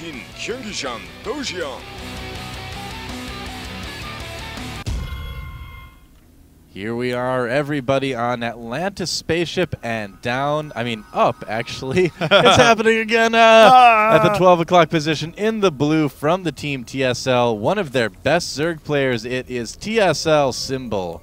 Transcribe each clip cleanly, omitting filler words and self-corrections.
팀 경기장 도시형. Here we are, everybody, on Atlantis spaceship and up, actually. It's happening again at the 12 o'clock position in the blue from the team TSL. One of their best Zerg players, it is TSL.Symbol.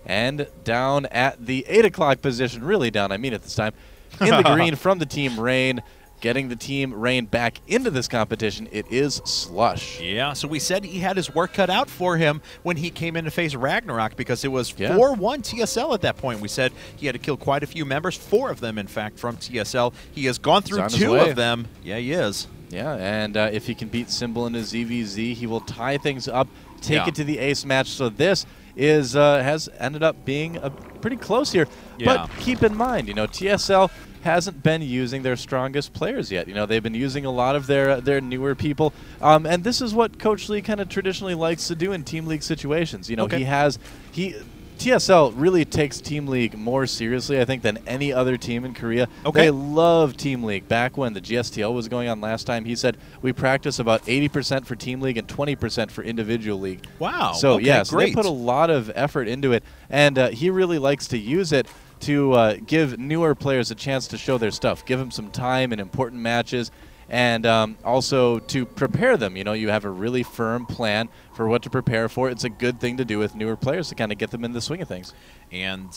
And down at the 8 o'clock position, really down, I mean at this time, in the green from the team ReIGN. Getting the team ReIGN back into this competition, it is SLush. Yeah, so we said he had his work cut out for him when he came in to face Ragnarok because it was 4-1 TSL at that point. We said he had to kill quite a few members, 4 of them, in fact, from TSL. He has gone through 2 of them. Yeah, he is. Yeah, and if he can beat Symbol in his ZVZ, he will tie things up, take it to the ace match. So this is has ended up being pretty close here. But keep in mind, TSL hasn't been using their strongest players yet. They've been using a lot of their newer people, and this is what Coach Lee kind of traditionally likes to do in Team League situations. TSL really takes Team League more seriously, I think, than any other team in Korea. They love Team League. Back when the GSTL was going on last time, he said we practice about 80% for Team League and 20% for individual league. Wow. So so they put a lot of effort into it, and he really likes to use it to give newer players a chance to show their stuff, give them some time in important matches, and also to prepare them. You have a really firm plan for what to prepare for. It's a good thing to do with newer players to kind of get them in the swing of things. And,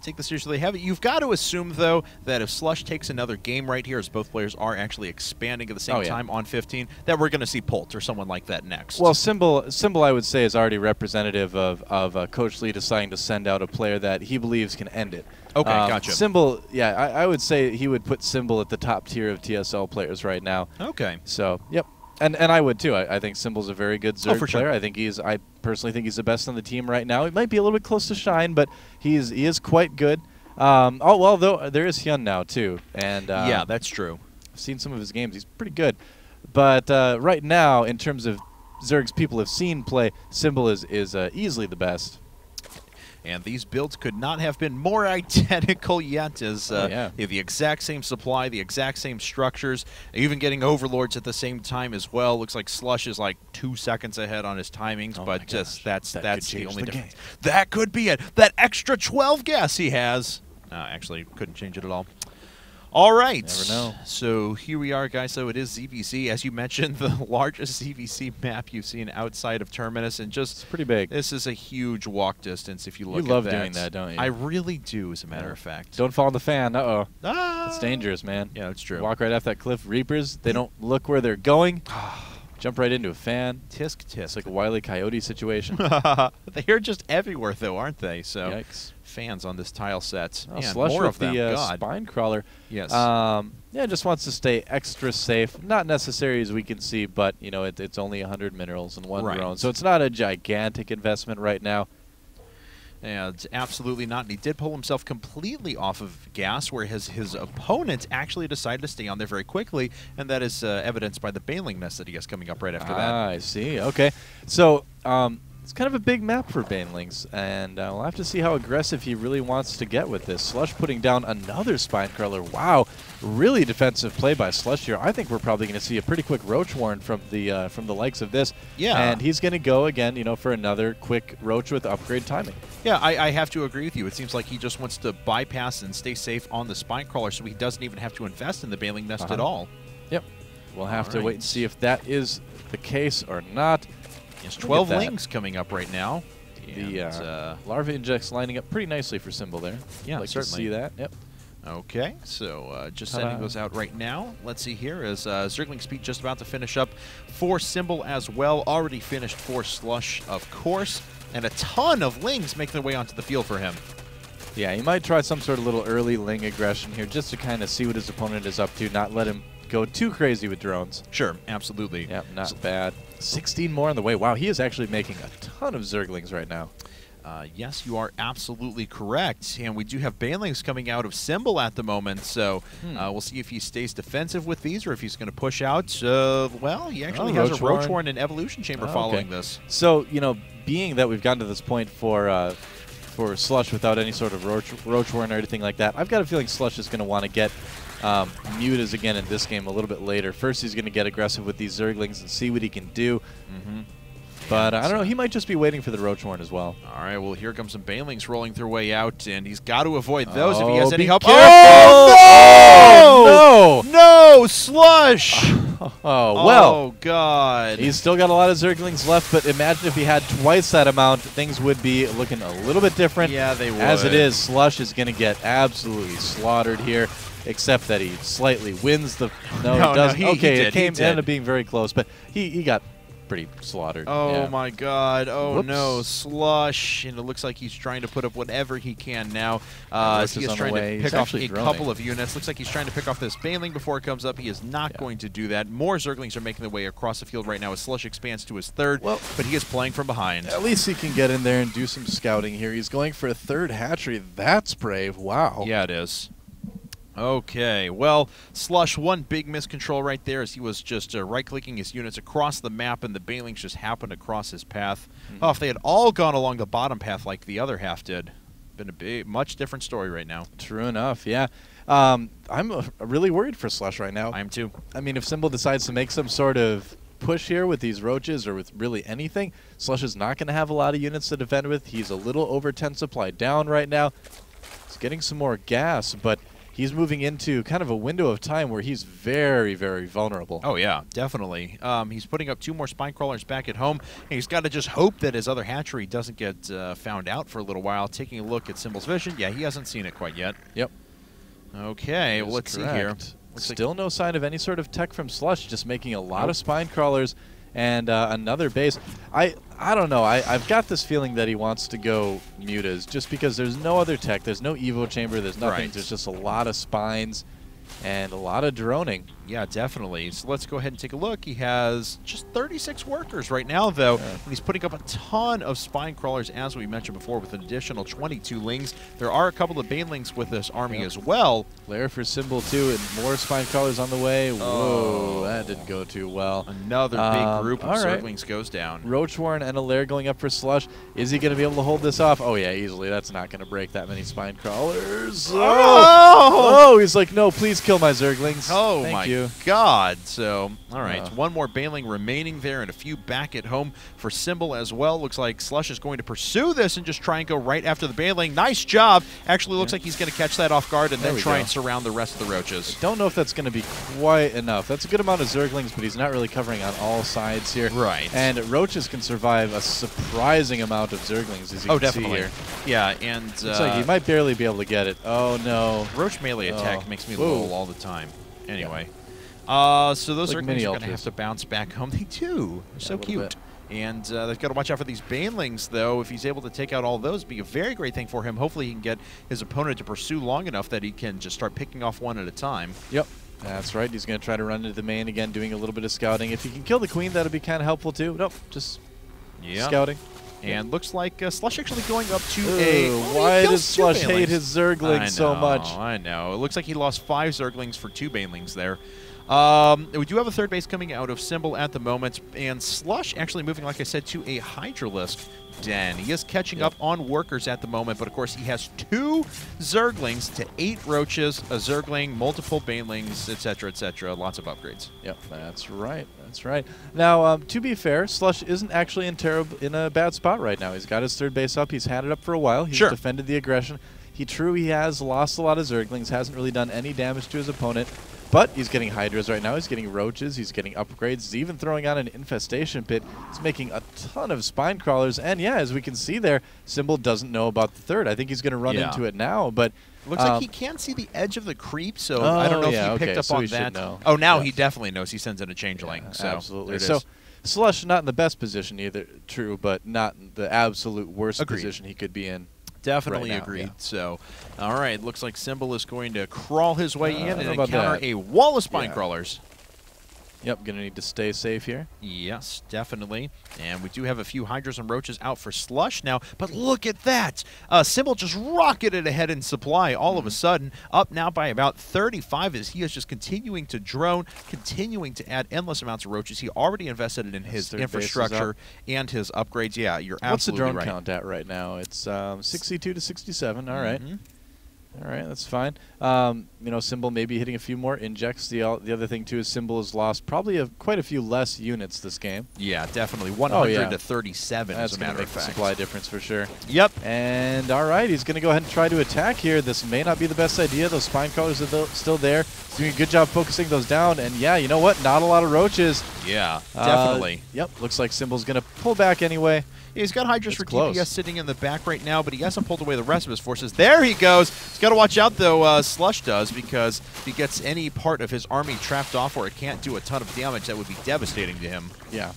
take this seriously heavy. You've got to assume, though, that if SLush takes another game right here, as both players are actually expanding at the same time on 15, that we're going to see Polt or someone like that next. Well, Symbol, I would say, is already representative of Coach Lee deciding to send out a player that he believes can end it. Okay, gotcha. Symbol, I would say he would put Symbol at the top tier of TSL players right now. Okay. So, yep. And I would too. I think Symbol's a very good Zerg player. Sure. I personally think he's the best on the team right now. He might be a little bit close to Shine, but he is quite good. Though there is Hyun now too, and yeah, that's true. I've seen some of his games. He's pretty good, but right now, in terms of Zergs people have seen play, Symbol is easily the best. And these builds could not have been more identical yet, as they have the exact same supply, the exact same structures, even getting Overlords at the same time as well. Looks like SLush is like 2 seconds ahead on his timings, but just that's the only difference. That could be it. That extra 12 gas he has. Actually, couldn't change it at all. All right. Never know. So here we are, guys. So it is ZVC, as you mentioned, the largest ZVC map you've seen outside of Terminus, and just it's pretty big. This is a huge walk distance. If you look, you love doing that, don't you? I really do, as a matter of fact. Don't fall in the fan. It's dangerous, man. Yeah, it's true. Walk right off that cliff. Reapers, they don't look where they're going. Jump right into a fan. Tisk. It's like a Wile E. Coyote situation. They're just everywhere, though, aren't they? So yikes. Fans on this tile set. Oh, SLush more with of them. the spine crawler. Yes. Just wants to stay extra safe. Not necessary as we can see, but it's only 100 minerals and 1 drone, so it's not a gigantic investment right now. And absolutely not. And he did pull himself completely off of gas, where his opponent actually decided to stay on there very quickly, and that is evidenced by the Baneling nest that he has coming up right after that. I see. Okay. So it's kind of a big map for Banelings, and we'll have to see how aggressive he really wants to get with this. SLush putting down another spine crawler. Wow. Really defensive play by SLush here. I think we're probably going to see a pretty quick Roach Warren from the likes of this. Yeah. And he's going to go again, for another quick Roach with upgrade timing. Yeah, I have to agree with you. It seems like he just wants to bypass and stay safe on the spine crawler, so he doesn't even have to invest in the Baneling nest at all. Yep. We'll have to wait and see if that is the case or not. Yes, 12 lings coming up right now. The larva injects lining up pretty nicely for Symbol there. Yeah, like certainly. To see that. Yep. Okay, so just sending those out right now. Let's see here. Is Zergling Speed just about to finish up for Symbol as well. Already finished for SLush, of course. And a ton of lings making their way onto the field for him. Yeah, he might try some sort of little early ling aggression here just to kind of see what his opponent is up to, not let him go too crazy with drones. Sure, absolutely. Yep, not bad. 16 more on the way. Wow, he is actually making a ton of Zerglings right now. Yes, you are absolutely correct. And we do have Banelings coming out of Symbol at the moment, so we'll see if he stays defensive with these or if he's going to push out. Well, he actually has a Roach Warren and Evolution Chamber following this. So, being that we've gotten to this point for SLush without any sort of Roach Warren or anything like that, I've got a feeling SLush is going to want to get Mutas again in this game a little bit later. First, he's going to get aggressive with these Zerglings and see what he can do. But I don't know, he might just be waiting for the Roach Horn as well. All right, well, here comes some Banelings rolling their way out, and he's got to avoid those if he has any help. Oh, no! No! Slush! Oh, well. Oh, God. He's still got a lot of Zerglings left, but imagine if he had twice that amount, things would be looking a little bit different. Yeah, they would. As it is, Slush is going to get absolutely slaughtered here, except that he slightly wins the... No, he doesn't. Okay, it ended up being very close, but he got pretty slaughtered. Oh, my God. Oh, no. Slush. And it looks like he's trying to put up whatever he can now. He is trying to pick off a couple of units. Looks like he's trying to pick off this Baneling before it comes up. He is not going to do that. More Zerglings are making their way across the field right now as Slush expands to his third, but he is playing from behind. At least he can get in there and do some scouting here. He's going for a third hatchery. That's brave. Wow. Yeah, it is. Okay, well, Slush, one big miscontrol right there as he was just right-clicking his units across the map, and the Banelings just happened to cross his path. Oh, if they had all gone along the bottom path like the other half did, been a much different story right now. True enough, yeah. I'm really worried for Slush right now. I am too. I mean, if Symbol decides to make some sort of push here with these Roaches or with really anything, Slush is not going to have a lot of units to defend with. He's a little over 10 supply down right now. He's getting some more gas, but he's moving into kind of a window of time where he's very, very vulnerable. Oh, yeah, definitely. He's putting up 2 more spine crawlers back at home, and he's got to just hope that his other hatchery doesn't get found out for a little while. Taking a look at Symbol's vision, yeah, he hasn't seen it quite yet. Yep. Okay, well, let's see here. Still no sign of any sort of tech from Slush, just making a lot of spine crawlers and another base. I don't know. I've got this feeling that he wants to go Mutas just because there's no other tech. There's no Evo chamber. There's nothing. There's just a lot of spines and a lot of droning. Yeah, definitely. So let's go ahead and take a look. He has just 36 workers right now, though, and he's putting up a ton of spine crawlers, as we mentioned before, with an additional 22 lings. There are a couple of Banelings with this army as well. Lair for Symbol, too, and more spine crawlers on the way. Whoa, that didn't go too well. Another big group of Zerglings goes down. Roach Warren and a Lair going up for Slush. Is he going to be able to hold this off? Oh, yeah, easily. That's not going to break that many spine crawlers. Oh, he's like, no, please kill my Zerglings. Oh, Thank you. God. So, all right, one more Baneling remaining there and a few back at home for Symbol as well. Looks like Slush is going to pursue this and just try and go right after the Baneling. Nice job. Actually looks like he's going to catch that off guard and then try and surround the rest of the Roaches. Don't know if that's going to be quite enough. That's a good amount of Zerglings, but he's not really covering on all sides here. Right. And Roaches can survive a surprising amount of Zerglings, as you can see here. Yeah, and looks like he might barely be able to get it. Oh, no. Roach melee attack makes me lol all the time. Anyway. So those Zerglings are going to have to bounce back home. They do. They're so cute. And they've got to watch out for these Banelings, though. If he's able to take out all those, it'd be a very great thing for him. Hopefully he can get his opponent to pursue long enough that he can just start picking off one at a time. Yep. That's right. He's going to try to run into the main again, doing a little bit of scouting. If he can kill the queen, that would be kind of helpful, too. Nope, just scouting. And looks like Slush actually going up to why does Slush hate his Zerglings so much? I know. It looks like he lost 5 Zerglings for 2 Banelings there. We do have a third base coming out of Symbol at the moment, and Slush actually moving, like I said, to a Hydralisk den. He is catching up on workers at the moment, but of course he has 2 Zerglings to 8 Roaches, a Zergling, multiple Banelings, etc., etc. Lots of upgrades. Yep, that's right. That's right. Now, to be fair, Slush isn't actually in a bad spot right now. He's got his third base up. He's had it up for a while. He's defended the aggression. He has lost a lot of Zerglings, hasn't really done any damage to his opponent. But he's getting Hydras right now. He's getting Roaches. He's getting upgrades. He's even throwing out an Infestation Pit. He's making a ton of Spine Crawlers. And yeah, as we can see there, Symbol doesn't know about the third. I think he's going to run into it now. But looks like he can see the edge of the creep, so I don't know if he picked up on that. Oh, now he definitely knows. He sends in a Changeling. So absolutely. So Slush not in the best position either, true, but not in the absolute worst position he could be in. Definitely agreed. So, all right, looks like Symbol is going to crawl his way in and encounter a wall of spine crawlers. Yep, going to need to stay safe here. Yes, definitely. And we do have a few Hydras and Roaches out for Slush now, but look at that! Symbol just rocketed ahead in supply all of a sudden, up now by about 35 as he is just continuing to drone, continuing to add endless amounts of Roaches. He already invested in his infrastructure and his upgrades. Yeah, you're absolutely right. What's the drone count at right now? It's 62 to 67. All right. All right, that's fine. you know, Symbol maybe hitting a few more injects. The other thing, too, is Symbol has lost probably quite a few less units this game. Yeah, definitely. 100 to 37 as a matter of fact. That's supply difference for sure. Yep. And, all right, he's going to go ahead and try to attack here. This may not be the best idea. Those spine crawlers are still there. He's doing a good job focusing those down. And, yeah, you know what? Not a lot of roaches. Yeah, definitely. Yep, looks like Symbol's going to pull back anyway. Yeah, he's got Hydras for close. DPS sitting in the back right now, but he hasn't pulled away the rest of his forces. There he goes. He's got to watch out, though, Slush does, because if he gets any part of his army trapped off or it can't do a ton of damage, that would be devastating to him. Yeah.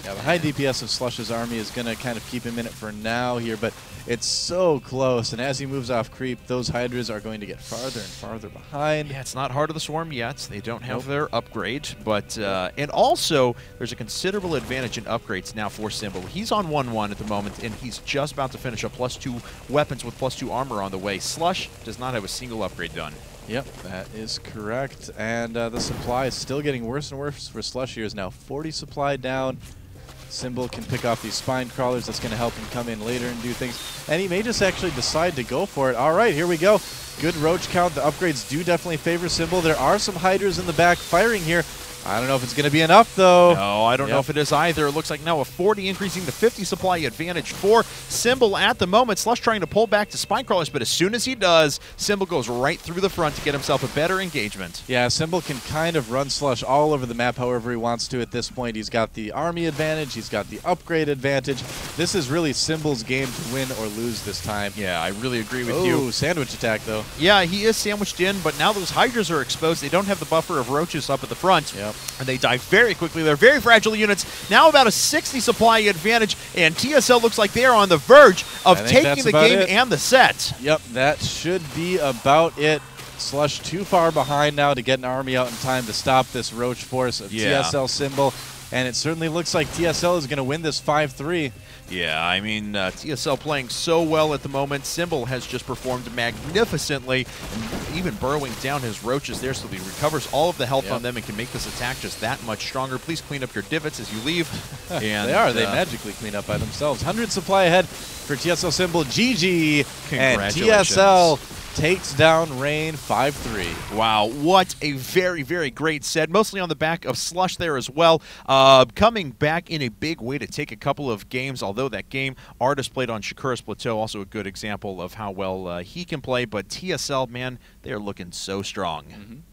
Yeah, the high DPS of Slush's army is going to kind of keep him in it for now here, but it's so close, and as he moves off creep, those Hydras are going to get farther and farther behind. Yeah, it's not Heart of the Swarm yet. They don't have their upgrade, but and also there's a considerable advantage in upgrades now for Symbol. He's on 1-1 at the moment, and he's just about to finish up +2 weapons with +2 armor on the way. Slush does not have a single upgrade done. Yep, that is correct, and the supply is still getting worse and worse for Slush here. Is now 40 supply down. Symbol can pick off these spine crawlers. That's going to help him come in later and do things. And he may just actually decide to go for it. All right, here we go. Good roach count. The upgrades do definitely favor Symbol. There are some Hydras in the back firing here. I don't know if it's going to be enough, though. No, I don't know if it is either. It looks like now a 40 increasing to 50 supply advantage for Symbol at the moment. Slush trying to pull back to spine crawlers, but as soon as he does, Symbol goes right through the front to get himself a better engagement. Yeah, Symbol can kind of run Slush all over the map however he wants to at this point. He's got the army advantage. He's got the upgrade advantage. This is really Symbol's game to win or lose this time. Yeah, I really agree with you. Oh, sandwich attack, though. Yeah, he is sandwiched in, but now those Hydras are exposed. They don't have the buffer of roaches up at the front. Yep. And they die very quickly. They're very fragile units. Now about a 60 supply advantage, and TSL looks like they're on the verge of taking the game and the set. Yep, that should be about it. Slush too far behind now to get an army out in time to stop this roach force of TSL.Symbol. And it certainly looks like TSL is going to win this 5-3. Yeah, I mean, TSL playing so well at the moment. Symbol has just performed magnificently, even burrowing down his roaches there so he recovers all of the health on them and can make this attack just that much stronger. Please clean up your divots as you leave. And they are. They magically clean up by themselves. 100 supply ahead for TSL.Symbol. GG. And TSL takes down ReIGN 5-3. Wow, what a very, very great set. Mostly on the back of Slush there as well. Coming back in a big way to take a couple of games, although that game Artist played on Shakura's Plateau, also a good example of how well he can play. But TSL, man, they're looking so strong.